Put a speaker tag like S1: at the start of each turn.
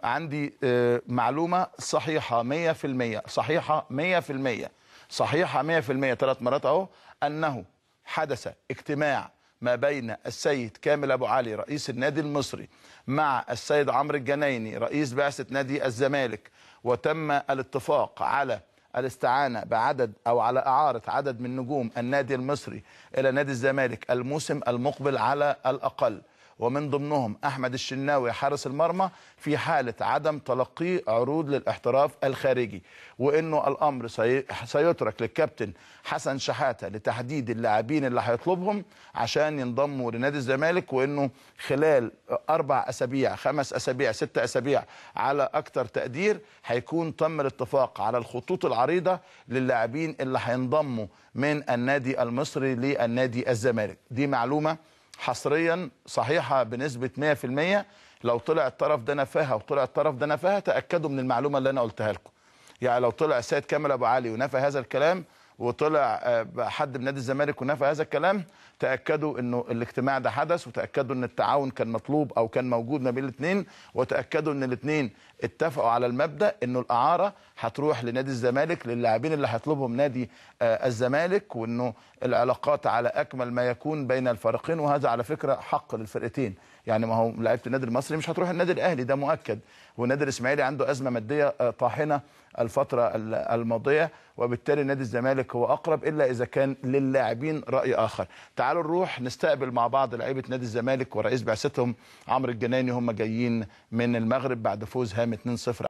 S1: عندي معلومه صحيحه 100%، صحيحه 100%، صحيحه 100%، 3 مرات اهو، انه حدث اجتماع ما بين السيد كامل ابو علي رئيس النادي المصري مع السيد عمرو الجنايني رئيس بعثة نادي الزمالك، وتم الاتفاق على الاستعانة بعدد أو على إعارة عدد من نجوم النادي المصري إلى نادي الزمالك الموسم المقبل على الأقل، ومن ضمنهم أحمد الشناوي حارس المرمى في حالة عدم تلقي عروض للاحتراف الخارجي، وإنه الأمر سيترك للكابتن حسن شحاتة لتحديد اللاعبين اللي هيطلبهم عشان ينضموا لنادي الزمالك، وإنه خلال 4 أسابيع 5 أسابيع 6 أسابيع على أكثر تقدير هيكون تم الاتفاق على الخطوط العريضة للاعبين اللي هينضموا من النادي المصري للنادي الزمالك. دي معلومة حصريا صحيحة بنسبة 100%. لو طلع الطرف ده نفاها وطلع الطرف ده نفاها، تأكدوا من المعلومة اللي أنا قلتها لكم. يعني لو طلع السيد كامل أبو علي ونفى هذا الكلام، وطلع حد من نادي الزمالك ونفى هذا الكلام، تأكدوا انه الاجتماع ده حدث، وتأكدوا ان التعاون كان مطلوب او كان موجود ما بين الاثنين، وتأكدوا ان الاثنين اتفقوا على المبدأ انه الإعارة هتروح لنادي الزمالك للاعبين اللي هيطلبهم نادي الزمالك، وانه العلاقات على اكمل ما يكون بين الفريقين، وهذا على فكرة حق للفرقتين. يعني ما هو لعيبه النادي المصري مش هتروح النادي الاهلي، ده مؤكد، والنادي الاسماعيلي عنده ازمه ماديه طاحنه الفتره الماضيه، وبالتالي نادي الزمالك هو اقرب، الا اذا كان للاعبين راي اخر. تعالوا نروح نستقبل مع بعض لعيبه نادي الزمالك ورئيس بعثتهم عمرو الجنايني، هم جايين من المغرب بعد فوز هام 2-0